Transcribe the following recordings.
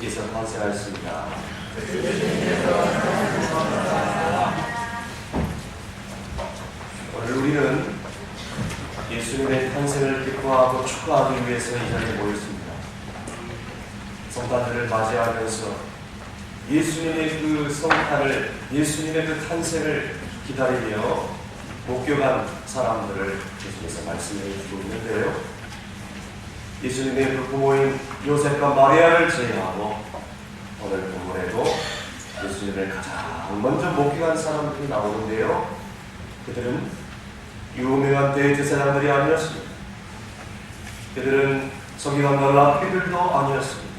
예수님께서 탄생하였습니다. 오늘 우리는 예수님의 탄생을 기뻐하고 축하하기 위해서 이 자리에 모였습니다. 성탄절을 맞이하면서 예수님의 그 성탄을, 예수님의 그 탄생을 기다리며 목격한 사람들을 예수님께서 말씀해 주고 있는데요. 예수님의 그 부모인 요셉과 마리아를 제외하고 오늘 본문에도 예수님을 가장 먼저 목격한 사람들이 나오는데요. 그들은 유명한 대제사장들이 아니었습니다. 그들은 서기관 랍비들도 아니었습니다.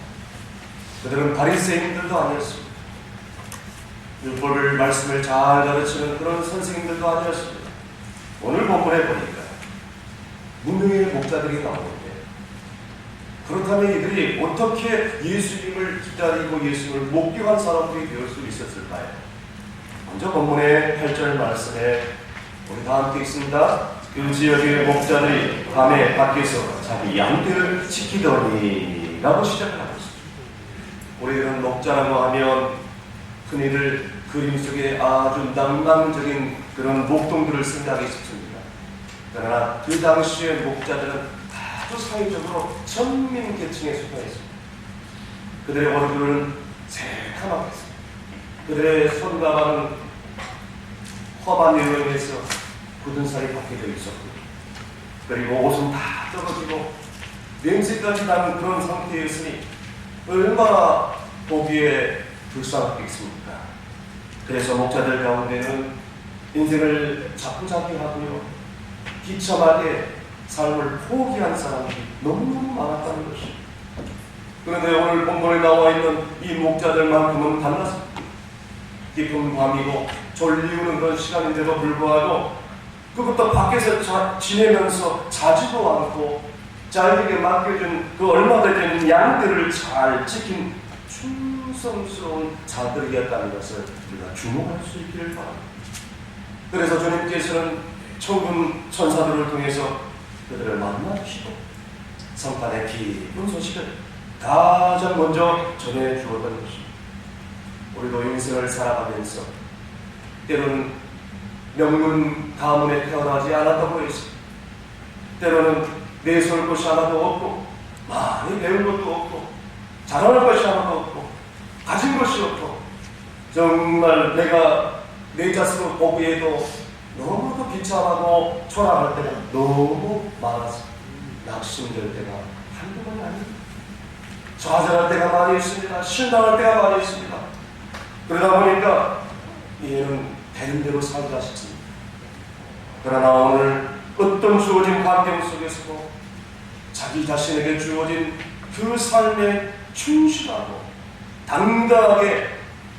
그들은 바리새인들도 아니었습니다. 율법을 말씀을 잘 가르치는 그런 선생님들도 아니었습니다. 오늘 본문에 보니까 무명의 목자들이 나오는데, 그렇다면 이들이 어떻게 예수님을 기다리고 예수님을 목격한 사람들이 될 수 있었을까요? 먼저 본문의 8절 말씀에 우리 다 함께 있습니다. 그 지역의 목자들이 밤에 밖에서 자기 양들을 지키더니 라고 시작을 하고 있습니다. 우리는 목자라고 하면 흔히들 그림 속에 아주 낭만적인 그런 목동들을 생각하기 쉽습니다. 그러나 그 당시의 목자들은 아주 사회적으로 천민 계층에 속해 있습니다. 그들의 얼굴은 새카맣게 있습니다. 그들의 손가락은 허반 유형에서 굳은 살이 박혀져 있었고, 그리고 옷은 다 떨어지고 냄새까지 나는 그런 상태였으니 얼마나 보기에 불쌍하겠습니까? 그래서 목자들 가운데는 인생을 자꾸자꾸 하고요, 비참하게 삶을 포기한 사람들이 너무너무 많았다는 것입니다. 그런데 오늘 본문에 나와 있는 이 목자들만큼은 달랐습니다. 깊은 밤이고 졸리우는 그런 시간인데도 불구하고 그것도 밖에서 지내면서 자지도 않고 자기에게 맡겨준 그 얼마 되는 양들을 잘 지킨 충성스러운 자들이었다는 것을 우리가 주목할 수 있기를 바랍니다. 그래서 주님께서는 천군 천사들을 통해서 그들을 만나주시고 성탄의 기쁜 소식을 가장 먼저 전해 주었던 것입니다. 우리도 인생을 살아가면서 때로는 명문 가문에 태어나지 않았다고 했습니다. 때로는 내세울 것이 하나도 없고 많이 배운 것도 없고 자랑할 것이 하나도 없고 가진 것이 없고 정말 내가 내 자신을 보기에도 너무도 비참하고 초라할 때가 너무 많아서 낙심될 때가 한두 번이 아닙니다. 좌절할 때가 많이 있습니다. 실망할 때가 많이 있습니다. 그러다 보니까 얘는 되는 대로 살기가 쉽습니다. 그러나 오늘 어떤 주어진 환경 속에서도 자기 자신에게 주어진 그 삶에 충실하고 당당하게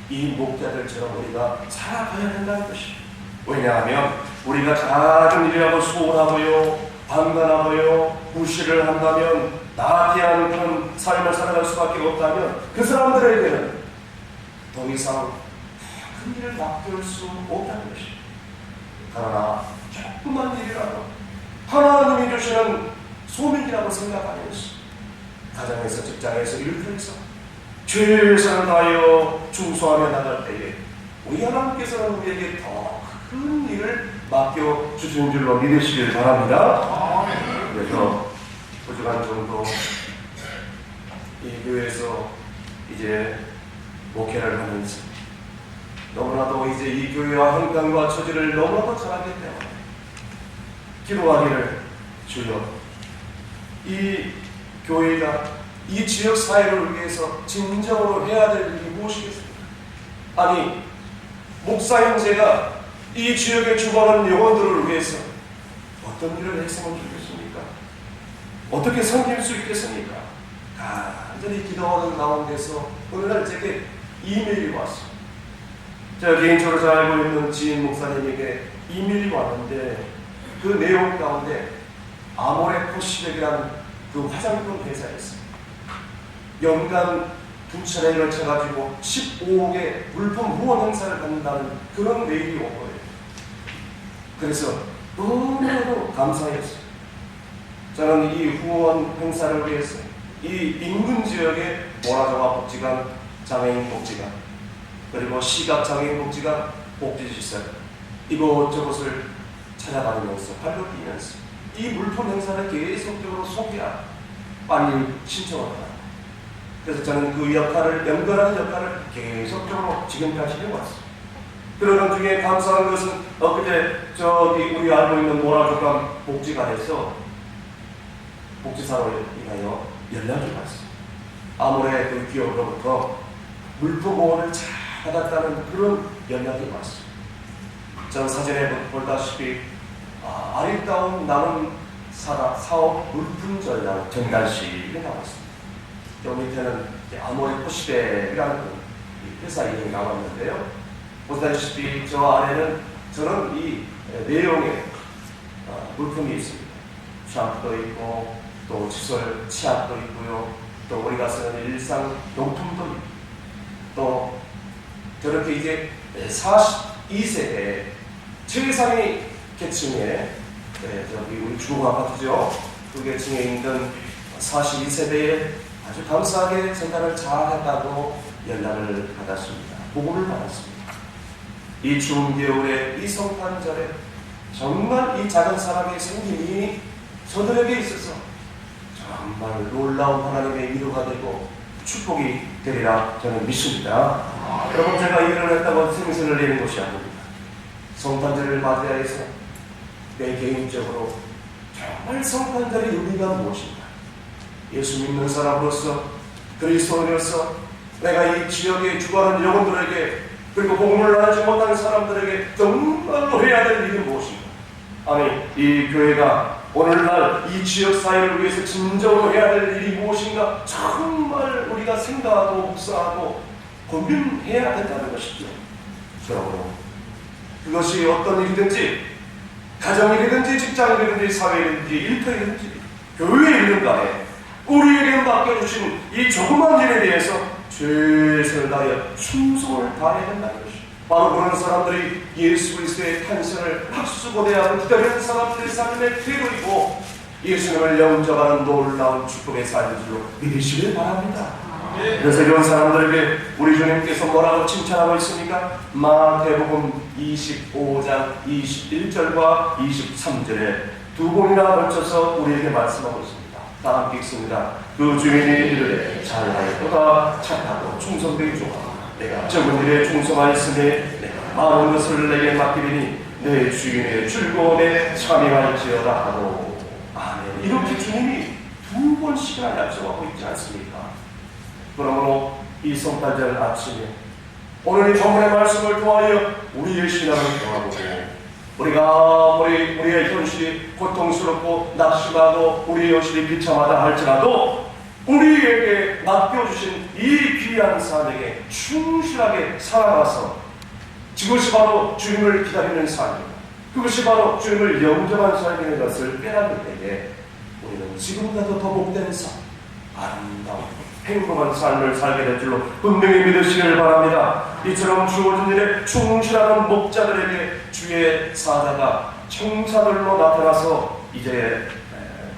이 목자들처럼 우리가 살아가야 된다는 것입니다. 왜냐하면 우리가 작은 일이라고 소홀하고요, 방관하고요, 무시를 한다면, 나태한 그런 삶을 살아갈 수밖에 없다면 그 사람들에게는 더 이상 큰 일을 맡길 수 없다는 것입니다. 그러나 조그만 일이라도 하나님이 주시는 소명이라고 생각하면서 가정에서, 직장에서, 일터에서 최선을 다하여 충성하며 나갈 때에 우리 하나님께서는 우리에게 더 큰 일을 맡겨주시는 줄로 믿으시길 바랍니다. 그래서 부족한 정도 이 교회에서 이제 목회를 하면서 너무나도 이제 이 교회와 형편과 처지를 너무나도 잘 알기 때문에 기도하기를, 주여 이 교회가 이 지역 사회를 위해서 진정으로 해야 될 일이 무엇이겠습니까? 아니, 목사 형제가 이 지역에 죽어가는 영혼들을 위해서 어떤 일을 했으면 좋겠습니까? 어떻게 섬길 수 있겠습니까? 간절히 기도하는 가운데서 어느 날 제게 이메일이 왔어요. 제가 개인적으로 잘 알고 있는 지인 목사님에게 이메일이 왔는데 그 내용 가운데 아모레 코시백이라는 그 화장품 회사였어요. 연간 2차례에 걸쳐가지고 15억의 물품 후원 행사를 갖는다는 그런 메일이 온 거예요. 그래서 너무너무 감사했어요. 저는 이 후원 행사를 위해서 이 인근 지역에 모라조가 복지관, 장애인 복지관, 그리고 시각장애인 복지관, 복지시설 이곳저곳을 찾아다니면서 발로 뛰면서 이 물품 행사를 계속적으로 소개하고 빨리 신청을 하고, 그래서 저는 그 역할을, 연결하는 역할을 계속적으로 지금까지 해왔습니다. 그러는 중에 감사한 것은 엊그제 우리 알고 있는 모라조감 복지관에서 복지사로 인하여 연락이 왔어요. 아무래 그 기업으로부터 물품보호를 잘 받았다는 그런 연락이 왔어요. 전 사진에 보다시피 아름다운 남은 사업 물품 전략 전달실이 나왔습니다. 저 밑에는 아모레 포시백이라는 회사 이름이 나왔는데요. 보다시피 저 안에는 저는 이 내용의 물품이 있습니다. 샴푸도 있고 또 칫솔, 치약도 있고요. 또 우리가 쓰는 일상 용품도 있고, 또 저렇게 이제 42세대 최상위 계층의 우리 주공 아파트죠. 그 계층에 있는 42세대에 아주 감사하게 생각을 잘했다고 연락을 받았습니다. 보고를 받았습니다. 이 추운 겨울에 이 성탄절에 정말 이 작은 사람의 생김이 저들에게 있어서 정말 놀라운 하나님의 위로가 되고 축복이 되리라 저는 믿습니다. 여러분, 제가 일을 했다고 생선을 내는 것이 아닙니다. 성탄절을 맞이해서 내 개인적으로 정말 성탄절의 의미가 무엇인가, 예수 믿는 사람으로서, 그리스도인으로서 내가 이 지역에 주관하는 영혼들에게, 그리고 복음을 나누지 못하는 사람들에게 정말로 해야 될 일이 무엇인가. 아니, 이 교회가 오늘날 이 지역 사회를 위해서 진정으로 해야 될 일이 무엇인가 정말 우리가 생각하고 묵상하고 고민해야 된다는 것이죠. 그러므로 그것이 어떤 일이든지, 가정일이든지 직장일이든지 사회일이든지 일터일이든지 교회일이든 간에 우리에게 맡겨주신 이 조그만 일에 대해서 최선을 다하여 충성을 다해야 된다는 것이죠. 바로 그런 사람들이 예수 그리스도의 탄생을 학수고대하고 기다리는 사람들의 삶의 태도이고 예수님을 영접하는 놀라운 축복의 삶인 줄로 믿으시길 바랍니다. 그래서 이런 사람들에게 우리 주님께서 뭐라고 칭찬하고 있습니까? 마태복음 25장 21절과 23절에 두 번이나 걸쳐서 우리에게 말씀하고 있습니다. 다 함께 읽습니다. 그 주인이 이르되 잘하였도다, 착하고 충성되게 좋아. 내가 적은 일에 충성하였으니 내가 많은 것을 내게 맡기리니 내 주인의 즐거움에 참여할지어다 하고. 아멘. 이렇게 주님이 두 번씩이나 약속하고 있지 않습니까? 그러므로 이 성탄절 아침에 오늘 이 본문의 말씀을 통하여 우리의 신앙을 더하고, 우리가 우리의 현실이 고통스럽고 낙심하고 우리의 현실이 비참하다 할지라도 우리에게 맡겨주신 이 귀한 사명에 충실하게 살아가서, 그것이 바로 주님을 기다리는 삶입니다. 그것이 바로 주님을 영접한 삶인 것을 깨닫을 때에 우리는 지금보다도 더 복된 삶, 아름다운 행복한 삶을 살게 될 줄로 분명히 믿으시길 바랍니다. 이처럼 주어진 일에 충실하는 목자들에게 주의 사자가 청사들로 나타나서 이제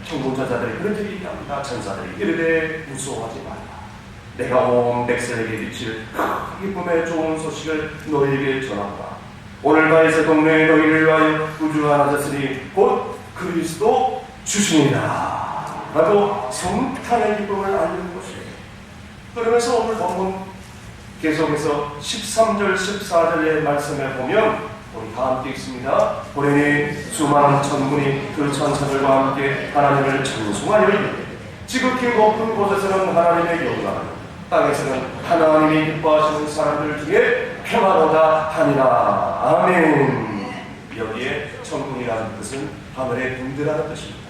청군자들이 그렇게 얘기합니다. 천사들이 이르되 무서워하지 말라. 내가 온 백성에게 미칠 기쁨의 좋은 소식을 너희에게 전한다. 오늘 다윗의 동네에 너희를 위하여 우주가 나졌으니 곧 그리스도 주시니라 라고 성탄의 기쁨을 알리는 것이에요. 그러면서 오늘 본문 계속해서 13절 14절의 말씀에 보면 우리 다 함께 읽습니다. 보리니 수많은 천군이 그 천사들과 함께 하나님을 찬송하여 이르되 지극히 높은 곳에서는 하나님의 영광을, 땅에서는 하나님이 기뻐하시는 사람들 중에 평화로다 하니라. 아멘. 여기에 천군이라는 뜻은 하늘의 군대라는 뜻입니다.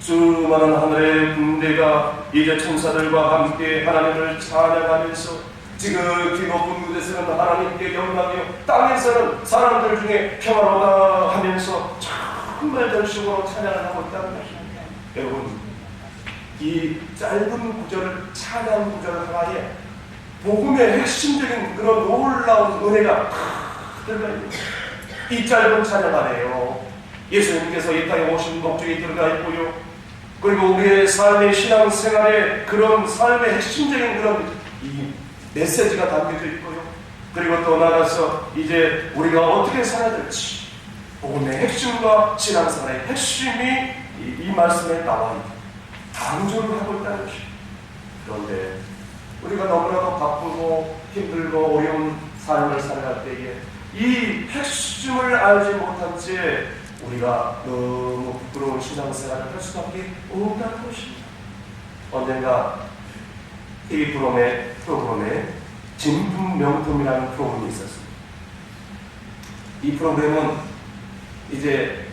수많은 하늘의 군대가 이제 천사들과 함께 하나님을 찬양하면서 지극히 높은 곳에서는 하나님께 영광이요 땅에서는 사람들 중에 평화로다 하면서 정말 전식으로 찬양을 하고 있다는 것입니다. 여러분, 이 짧은 구절을, 찬양 구절 하나에 복음의 핵심적인 그런 놀라운 은혜가 들어가 있습니다. 이 짧은 찬양 안에요 예수님께서 이 땅에 오신 목적이 들어가 있고요, 그리고 우리의 삶의 신앙생활에 그런 삶의 핵심적인 그런 이 메시지가 담겨져 있고요. 그리고 또 나아가서 이제 우리가 어떻게 살아야 될지 복음의 핵심과 신앙생활의 핵심이 이 말씀에 나와 있다. 강조를 하고 있다는 것입니다. 그런데 우리가 너무나도 바쁘고 힘들고 어려운 삶을 살아갈 때에 이 핵심을 알지 못한 채 우리가 너무 부끄러운 신앙생활을 할 수밖에 없다는 것입니다. 언젠가 TV 프로그램에 진품명품이라는 프로그램이 있었습니다. 이 프로그램은 이제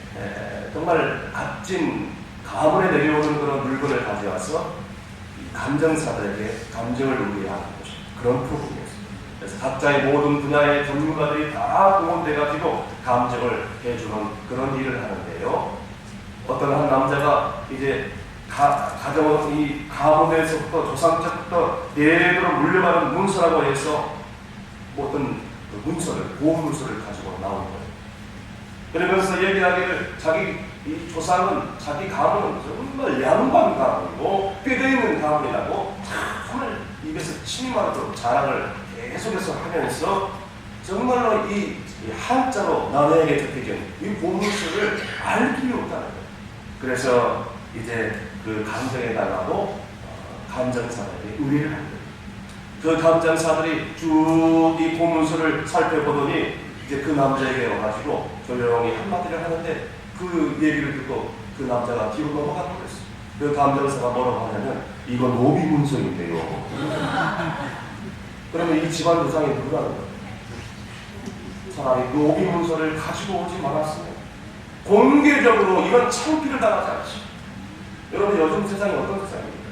정말 값진 가문에 내려오는 그런 물건을 가져와서 감정사들에게 감정을 울리게 하는 것입니다. 그런 프로그램이었습니다. 그래서 각자의 모든 분야의 전문가들이 다 동원돼가지고 감정을 해주는 그런 일을 하는데요. 어떤 한 남자가 이제 가정은 이 가문에서부터 조상적부터 대대로 물려받은 문서라고 해서 어떤 문서를, 보험 문서를 가지고 나온 거예요. 그러면서 얘기하기를 자기 이 조상은 자기 가문은 정말 양반 가문이고 뼈대있는 가문이라고 정말 입에서 침이 마르도록 자랑을 계속해서 하면서 정말로 이 한자로 남에게 적혀진 이 보문서를 알 길이 없다는 거예요. 그래서 이제 그 감정에다가도 감정사들이 의뢰를 한 거예요. 그 감정사들이 쭉 이 보문서를 살펴보더니 이제 그 남자에게 와가지고 조용히 한마디를 하는데 그 얘기를 듣고 그 남자가 뒤로 넘어가는 거였어요. 그 감정사가 뭐라고 하냐면 이건 노비 문서인데요. 그러면 이 집안 부장이 누구라는 거예요? 차라리 노비 문서를 가지고 오지 말았으면 공개적으로 이런 창피를 당하지 않지. 여러분 요즘 세상이 어떤 세상입니까?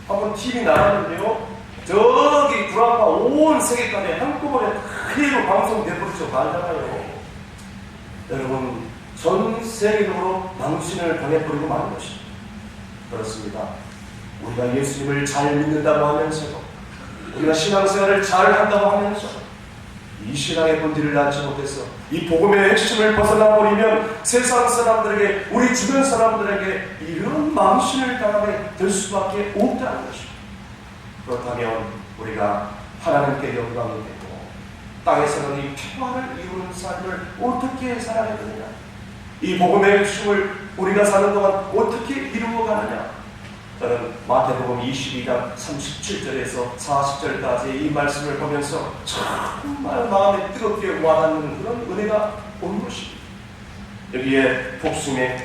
한번 TV 나갔는데요. 저기 드라마 온 세계까지 한꺼번에 크게로 방송돼버리죠. 말잖아요. 여러분 전 세계적으로 망신을 당해버리고 마는 것입니다. 그렇습니다. 우리가 예수님을 잘 믿는다고 하면서도 우리가 신앙생활을 잘 한다고 하면서 이 신앙의 본질을 낳지 못해서 이 복음의 핵심을 벗어나 버리면 세상 사람들에게 우리 주변 사람들에게 이런 망신을 당하게 될 수밖에 없다는 것입니다. 그렇다면 우리가 하나님께 영광이 되고 땅에서는 이 평화를 이루는 삶을 어떻게 살아야 되느냐, 이 복음의 핵심을 우리가 사는 동안 어떻게 이루어가느냐. 저는 마태복음 22장 37절에서 40절까지 이 말씀을 보면서 정말 마음에 뜨겁게 와닿는 그런 은혜가 온 것입니다. 여기에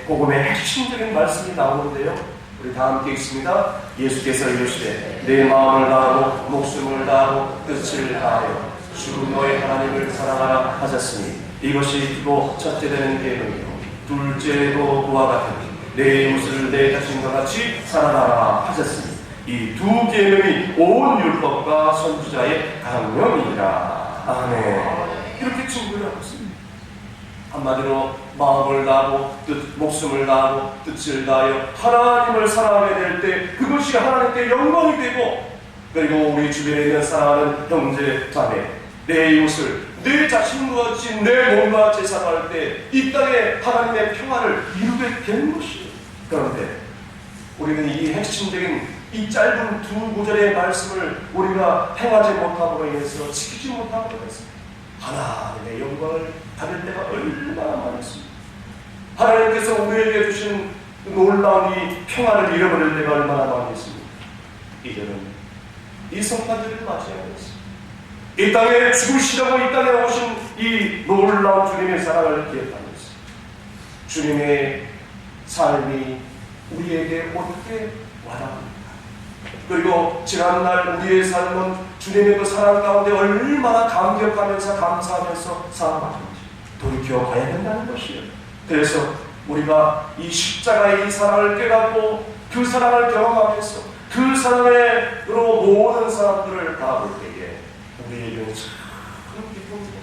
복음의 핵심적인 말씀이 나오는데요. 우리 다 함께 읽습니다. 예수께서 이르시되 내 마음을 다하고 목숨을 다하고 뜻을 다하여 주 너의 하나님을 사랑하라 하셨으니 이것이 크고 첫째 되는 계명이요 둘째도 그와 같으니 내 이웃을 내 자신과 같이 사랑하라 하셨으니 이 두 계명이 온 율법과 선지자의 강령이니라. 아멘. 이렇게 증거를 하고 있습니다. 한마디로 마음을 다하고 목숨을 다하고 뜻을 다하여 하나님을 사랑하게 될 때 그것이 하나님께 영광이 되고, 그리고 우리 주변에 있는 사랑하는 형제 자매 내 이웃을 내 자신과 같이 내 몸과 같이 사랑할 때 이 땅에 하나님의 평화를 이루게 되는 것이에요. 그런데 우리는 이 핵심적인 이 짧은 두 구절의 말씀을 우리가 행하지 못함으로 인해서 지키지 못함으로 인해서 하나님의 영광을 받을 때가 얼마나 많습니다. 하나님께서 우리에게 주신 놀라운 이 평화를 잃어버릴 때가 얼마나 많이 있습니다. 이제는 이 성탄절을 맞이하고 있습니다. 이 땅에 죽으시려고 이 땅에 오신 이 놀라운 주님의 사랑을 기억하고 있습니다. 주님의 삶이 우리에게 어떻게 와닿습니까? 그리고 지난날 우리의 삶은 주님의 그 사랑 가운데 얼마나 감격하면서 감사하면서 살아가는지 돌이켜 봐야 된다는 것이에요. 그래서 우리가 이 십자가의 이 사랑을 깨닫고 그 사랑을 경험하면서 그 사랑으로 모든 사람들을 바라볼 때에 우리에게는 참 기쁩니다.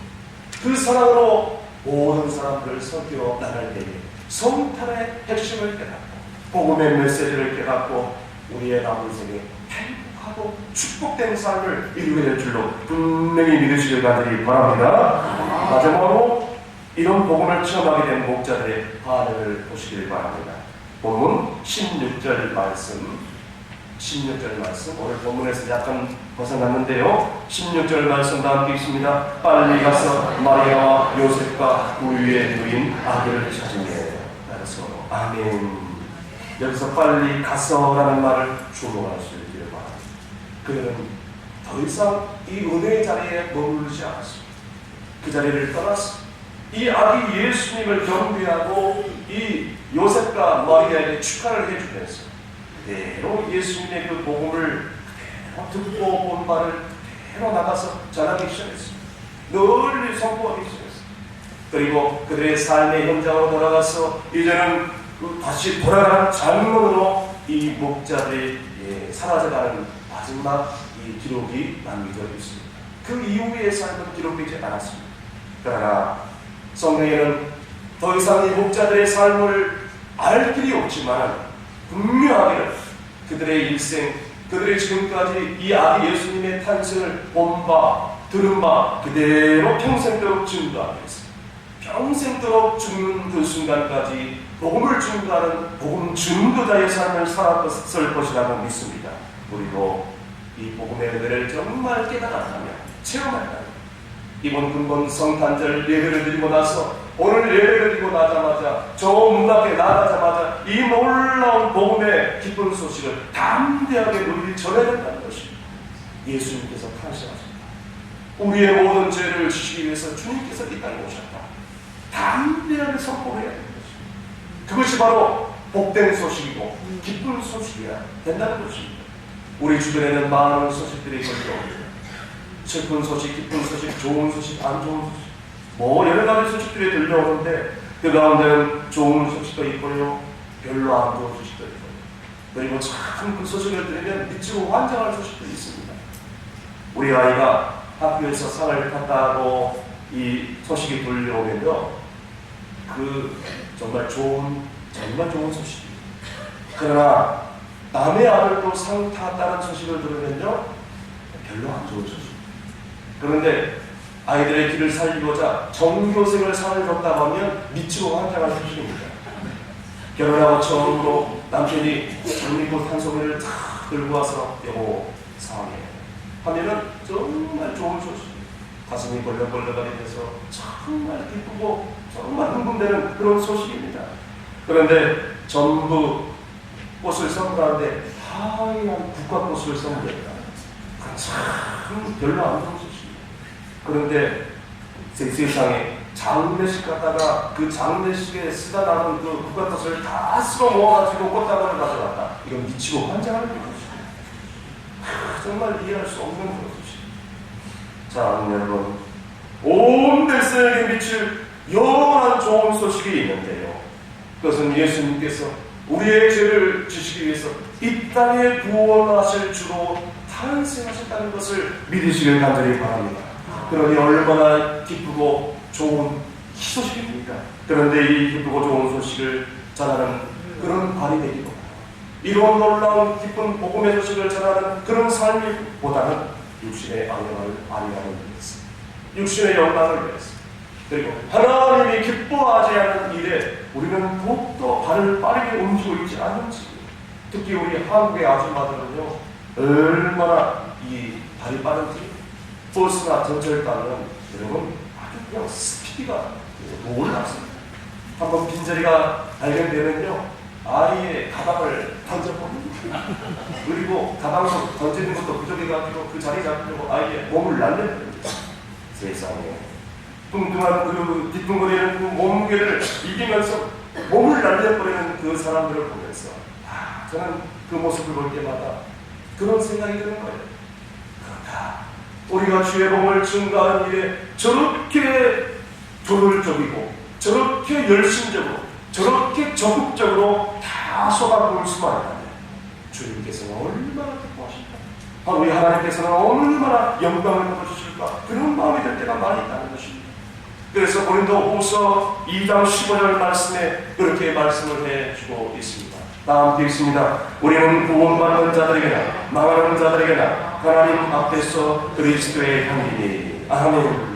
그 사랑으로 모든 사람들을 섬겨 나갈 때에 성탄의 핵심을 깨닫고 복음의 메시지를 깨닫고 우리의 남은 생에 행복하고 축복된 삶을 이루게 될 줄로 분명히 믿으시길 간절히 바랍니다. 마지막으로 이런 복음을 체험하게 된 목자들의 반응을 보시길 바랍니다. 본문 16절 말씀, 16절 말씀, 오늘 본문에서 약간 벗어났는데요. 16절 말씀 다 함께 있습니다. 빨리 가서 마리아와 요셉과 그 위에 누인 아기를 찾으며. 따라서 아멘. 여기서 빨리 가서라는 말을 주목할 수 있기를 바랍니다. 그는 더 이상 이 은혜의 자리에 머무르지 않았습니다. 그 자리를 떠났습니다. 이 아기 예수님을 경배하고 이 요셉과 마리아에게 축하를 해주면서 그대로 예수님의 그 복음을 그대로 듣고 본 말을 그대로 나가서 전하기 시작했습니다. 널리 선포하기 시작했습니다. 그리고 그들의 삶의 현장으로 돌아가서 이제는 다시 돌아가는 장면으로 이 목자들이 사라져가는 마지막 이 기록이 남겨져 있습니다. 그 이후의 삶은 기록되지 않았습니다. 그러나 성경에는 더 이상 이 목자들의 삶을 알 길이 없지만 분명하게 그들의 일생, 그들의 지금까지 이 아기 예수님의 탄생을 본 바, 들은 바 그대로 평생도록 증거하겠습니다. 평생도록 죽는 그 순간까지 복음을 증거하는 복음 증거자의 삶을 살았을 것이라고 믿습니다. 우리도 이 복음의 은혜를 정말 깨달았다면, 체험했다면 이번 근본 성탄절 예배를 드리고 나서 오늘 예배를 드리고 나자마자 저 문 앞에 나가자마자 이 놀라운 복음의 기쁜 소식을 담대하게 누리기 전해야 된다는 것입니다. 예수님께서 탄생하셨다. 우리의 모든 죄를 지시기 위해서 주님께서 이 땅에 오셨다. 담대하게 선포해야 되는 것입니다. 그것이 바로 복된 소식이고 기쁜 소식이야 된다는 것입니다. 우리 주변에는 많은 소식들이 걸려옵니다. 슬픈 소식, 기쁜 소식, 좋은 소식, 안 좋은 소식, 여러 가지 소식들이 들려오는데 그 가운데는 좋은 소식도 있고요, 별로 안 좋은 소식도 있고요. 그리고 참 그 소식을 들으면 미치고 환장할 소식도 있습니다. 우리 아이가 학교에서 상을 탔다고 이 소식이 들려오면요, 정말 좋은 소식입니다. 그러나 남의 아들도 상 탔다는 소식을 들으면요, 별로 안 좋은 소식. 그런데 아이들의 길을 살리고자 전교생을 상을 줬다고 하면 미치고 환장할 소식입니다. 결혼하고 처음으로 남편이 장미꽃 한 송이를 탁 들고 와서 여보 상해 하면은 정말 좋은 소식, 가슴이 벌렁벌렁하게 돼서 정말 기쁘고 정말 흥분되는 그런 소식입니다. 그런데 전부 꽃을 선물하는데 하얀 국화꽃을 선물했다. 참 별로 안 좋은 소식. 그런데 세상에 장례식 갔다가 그 장례식에 쓰다 남은 그 국화꽃을 다 쓸어 모아가지고 꽃다발을 가져갔다. 이건 미치고 환장하는 것이죠. 정말 이해할 수 없는 것이죠. 자, 여러분, 온 백성에게 미칠 영원한 좋은 소식이 있는데요. 그것은 예수님께서 우리의 죄를 지시기 위해서 이 땅에 구원하실 주로 탄생하셨다는 것을 믿으시길 간절히 바랍니다. 그러니 얼마나 기쁘고 좋은 소식입니까? 그런데 이 기쁘고 좋은 소식을 전하는 그런 발이 되기도 합니다. 이런 놀라운 기쁜 복음의 소식을 전하는 그런 삶보다는 육신의 영광을 아니하는 일이었습니다. 육신의 영광을 위해서, 그리고 하나님이 기뻐하지 않는 일에 우리는 더욱더 발을 빠르게 움직이고 있지 않은지, 특히 우리 한국의 아줌마들은요, 얼마나 이 발이 빠른지, 버스나 전철 타면 여러분 아주 그냥 스피드가 놀랍습니다. 한번 빈자리가 발견되면요, 아예 가방을 던져버립니다. 그리고 가방을 던지는 것도 부족해가지고 그 자리 잡으려고 아예 몸을 날려버립니다. 세상에 뚱뚱한 그 뒤뚱거리는 그 몸무게를 이기면서 몸을 날려버리는 그 사람들을 보면서 저는 그 모습을 볼 때마다 그런 생각이 드는 거예요. 그렇다, 우리가 주의 복음을 증거하는 일에 저렇게 조율적이고 저렇게 열심적으로 저렇게 적극적으로 다 쏟아부을 수만 있다면 주님께서는 얼마나 기뻐하실까, 우리 하나님께서는 얼마나 영광을 받아주실까, 그런 마음이 들 때가 많이 있다는 것입니다. 그래서 고린도후서 2장 15절 말씀에 그렇게 말씀을 해주고 있습니다. 다 함께 있습니다. 우리는 구원받는 자들에게나 망하는 자들에게나 하나님 앞에서 그리스도의 향기니. 아멘.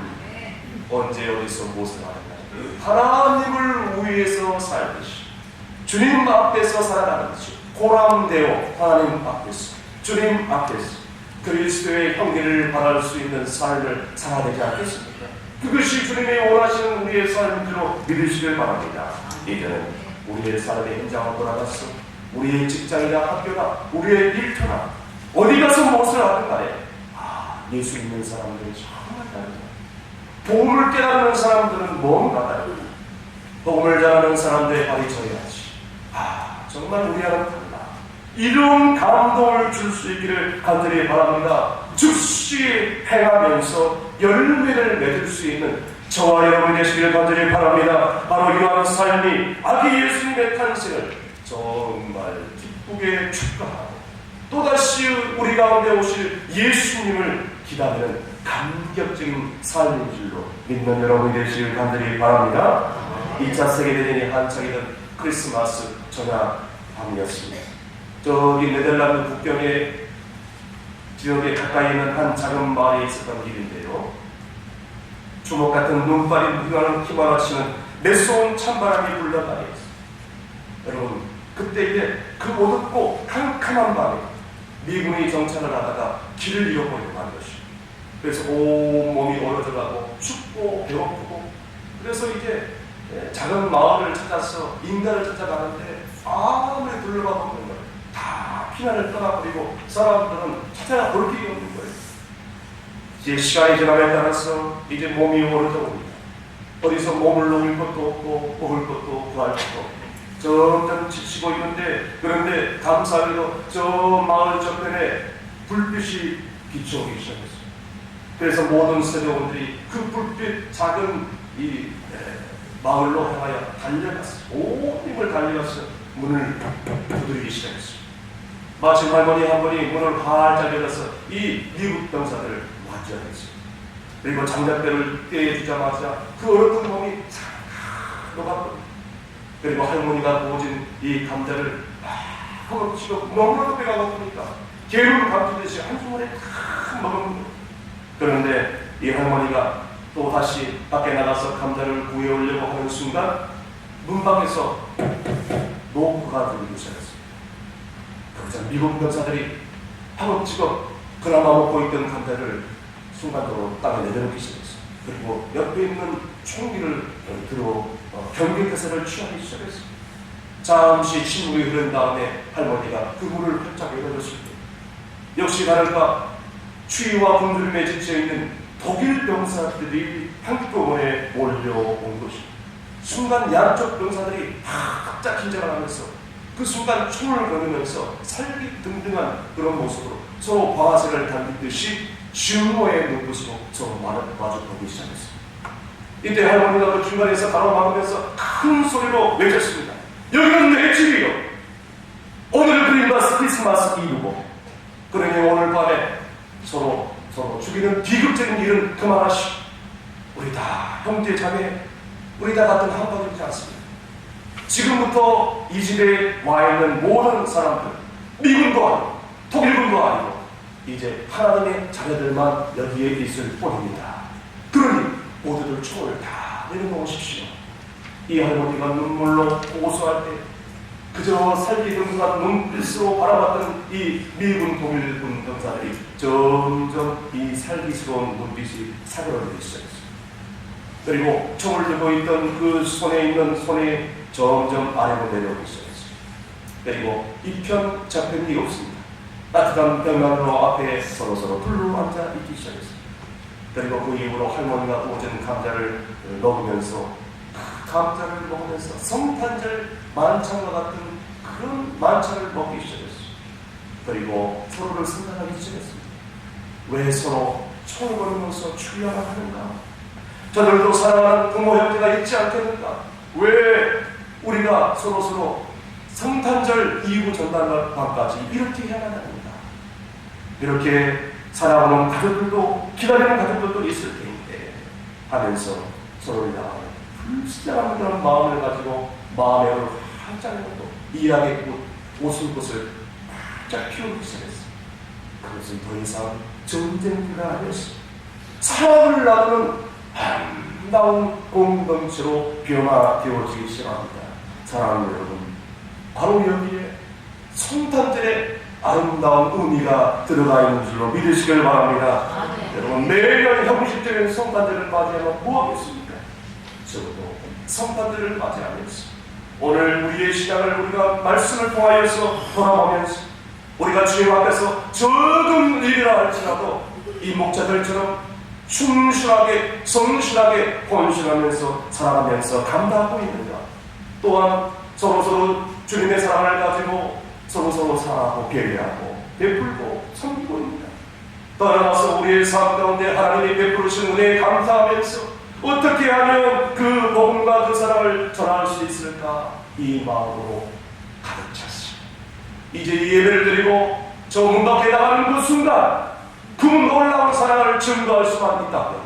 언제 어디서 무엇을 하느냐, 하나님을 위해서 살듯이 주님 앞에서 살아가는 거죠. 고람되어 하나님 앞에서, 주님 앞에서 그리스도의 형기를 바랄 수 있는 삶을 살아야 되지 않겠습니까? 그것이 주님이 원하시는 우리의 삶으로 믿으시길 바랍니다. 이제는 우리의 삶의 현장으로 돌아가서 우리의 직장이나 학교나 우리의 일터나 어디 가서 무엇을 하든 간에 예수 믿는 사람들은 정말 다르다. 복음을 깨닫는 사람들은 뭔가 다르다. 복음을 잘하는 사람들의 발이 저야지. 정말 우리와는 달라. 이런 감동을 줄 수 있기를 간절히 바랍니다. 즉시 행하면서 열매를 맺을 수 있는 저와 여러분이 되시기를 간절히 바랍니다. 바로 이러한 삶이 아기 예수님의 탄생을 정말 기쁘게 축하하고 또다시 우리 가운데 오실 예수님을 기다리는 감격적인 삶인 줄로 믿는 여러분이 되시기를 간절히 바랍니다. 2차 세계대전이 한창이던 크리스마스 전야 밤이었습니다. 저기 네덜란드 국경의 지역에 가까이 있는 한 작은 마을에 있었던 일인데요. 주먹 같은 눈발이 휘몰아치는 매서운 찬바람이 불러다녔어요. 여러분, 그때 이제 그 어둡고 캄캄한 밤에 미군이 정찰을 하다가 길을 잃어버리고 만 것이죠. 그래서 온몸이 얼어져가고 춥고 배고프고 그래서 이제 작은 마을을 찾아서 인간을 찾아가는데 아무리 둘러봐도 없는 거예요. 다 피난을 떠나버리고 사람들은 찾아볼 길이 없는 거예요. 이제 시간이 지남에 따라서 이제 몸이 오르져 옵니다. 어디서 몸을 놓을 것도 없고 먹을 것도 구할 것도 없고 점점 지치고 있는데 그런데 감사하게도 저 마을 저편에 불빛이 비추어오기 시작했어요. 그래서 모든 세대원들이 그 불빛 작은 이 마을로 향하여 달려갔어요. 온 힘을 달려가서 문을 두드리기 시작했어요. 마침 할머니 한 분이 문을 활짝 열어서 이 미국 병사들을 맞이하겠어요. 그리고 장작배를 떼어주자마자 그 얼었던 몸이 싹 녹았거든요. 그리고 할머니가 구워진 이 감자를 허겁지겁 너무나도 배가 고프니까 게으름을 감추듯이 한꺼번에 탁 먹은 거예요. 그런데 이 할머니가 또 다시 밖에 나가서 감자를 구해오려고 하는 순간 문 밖에서 노크가 들리기 시작했어요. 그러자 미국 병사들이 허겁지겁 그나마 먹고 있던 감자를 순간적으로 땅에 내려놓기 시작했어요. 그리고 옆에 있는 총기를 들어 경계태세를 취하기 시작했어요. 잠시 침묵이 흐른 다음에 할머니가 그 문을 활짝 열어줬습니다. 역시 다를까 추위와 굶주림에 지쳐있는 독일 병사들이 한꺼번에 몰려온 것입니다. 순간 양쪽 병사들이 각자 긴장을 하면서 그 순간 총을 겨누면서 살기등등한 그런 모습으로 서로 방아쇠를 당기듯이 증오의 눈빛으로 서로 마주보기 시작했습니다. 이때 할머니가 그 중간에서 가로막으면서 큰 소리로 외쳤습니다. 여기는 내 집이요. 오늘은 크리스마스 이브고 그러니 오늘 밤에 서로 죽이는 비극적인 일은 그만하시오. 우리 다 형제 자매, 우리 다 같은 한 가족이지 않습니까? 지금부터 이 집에 와 있는 모든 사람들, 미군도 아니고 독일군도 아니고 이제 하나님의 자녀들만 여기에 있을 뿐입니다. 그러니 모두들 총을 다 내려놓으십시오. 이 할머니가 눈물로 호소할 때 그저 살기등등한 눈빛으로 바라봤던 이 미군 독일군 병사들이 점점 이 살기스러운 눈빛이 사그러들기 시작했습니다. 그리고 총을 들고 있던 그 손에 있는 손이 점점 아래로 내려오기 시작했습니다. 그리고 이편 저편이 없습니다. 따뜻한 벽난로 앞에 서로서로 둘러앉아 있기 시작했습니다. 그리고 그 이후로 할머니가 구워진 감자를 먹으면서 감자를 먹으면서 성탄절 만찬과 같은 그런 만찬을 먹기 시작했어요. 그리고 서로를 생각하기 시작했습니다. 왜 서로 총을 걸으면서 추리야만 하는가? 저들도 사랑하는 부모 형제가 있지 않겠는가? 왜 우리가 서로 성탄절 이후 전날 밤까지 이렇게 해야만 합니다. 이렇게 살아오는 가족들도 기다리는 가족들도 있을 텐데 하면서 서로를 향하여 불쌍한 그런 마음을 가지고 마음의 얼을 활짝 열고 이야기의 웃음꽃을 활짝 피우기 시작했습니다. 그것은 더 이상 전쟁터가 아니었습니다. 사랑을 나누는 아름다운 공동체로 변화되어지기 시작합니다. 사랑하는 여러분, 바로 여기에 성탄절의 아름다운 의미가 들어가 있는 줄로 믿으시길 바랍니다. 여러분, 매년 형식적인 성탄절을 맞이하면 뭐하겠습니까? 적어도 성탄절을 맞이하면서 오늘 우리의 신앙을 우리가 말씀을 통하여서 돌아보면서 우리가 주님 앞에서 적은 일이라 할지라도 이 목자들처럼 충실하게 성실하게 헌신하면서 살아가면서 감당하고 있는가, 또한 서로서로 주님의 사랑을 가지고 서로서로 사랑하고 배려하고 베풀고 섬기고 있는가, 떠나서 우리의 삶 가운데 하나님이 베푸신 은혜에 감사하면서 어떻게 하면 그 복음과 그 사랑을 전할 수 있을까, 이 마음으로 가득 찼습니다. 이제 이 예배를 드리고 저 문 밖에 나가는 그 순간 그 놀라운 사랑을 증거할 수만 있다면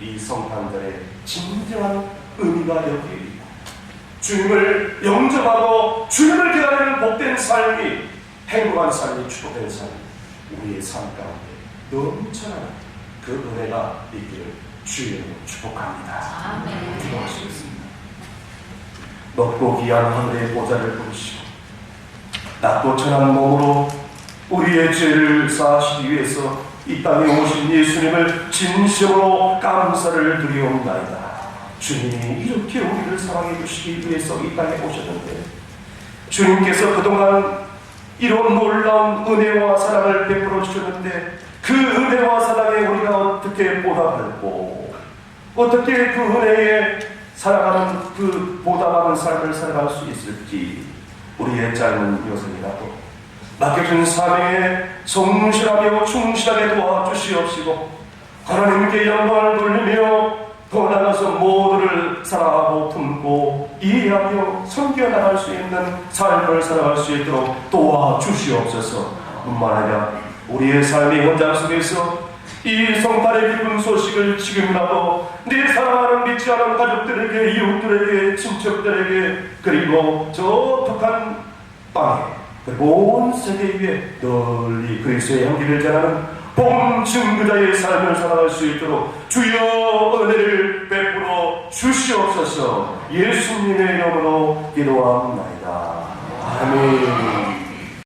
이 성탄절의 진정한 의미가 여기에 있고, 주님을 영접하고 주님을 기다리는 복된 삶이, 행복한 삶이, 축복된 삶이 우리의 삶 가운데 넘쳐나는 그 은혜가 있기를 주의 축복합니다. 아멘. 기도하시겠습니다. 높고 귀한 하늘의 보좌를 부르시고 낮고 천한 몸으로 우리의 죄를 사하시기 위해서 이 땅에 오신 예수님을 진심으로 감사를 드리옵나이다. 주님이 이렇게 우리를 사랑해 주시기 위해서 이 땅에 오셨는데, 주님께서 그동안 이런 놀라운 은혜와 사랑을 베풀어 주셨는데 그 은혜와 사랑에 우리가 어떻게 보답하고 어떻게 그 은혜에 살아가는 그 보답하는 삶을 살아갈 수 있을지, 우리의 짧은 여생이라도 맡겨준 사명에 성실하며 충실하게 도와주시옵시고 하나님께 영광을 돌리며 더 나아가서 모두를 사랑하고 품고 이해하며 섬겨나갈 수 있는 삶을 살아갈 수 있도록 도와주시옵소서. 뿐만 아니라 우리의 삶의 현장 속에서 이 성탄의 기쁜 소식을 지금이라도 네 사랑하는 믿지 않은 가족들에게, 이웃들에게, 친척들에게, 그리고 저 북한 땅에, 그리고 온 세계 위에 널리 그리스도의 향기를 전하는 복음 증거자의 삶을 살아갈 수 있도록 주여 은혜를 베풀어 주시옵소서. 예수님의 이름으로 기도합니다. 아멘.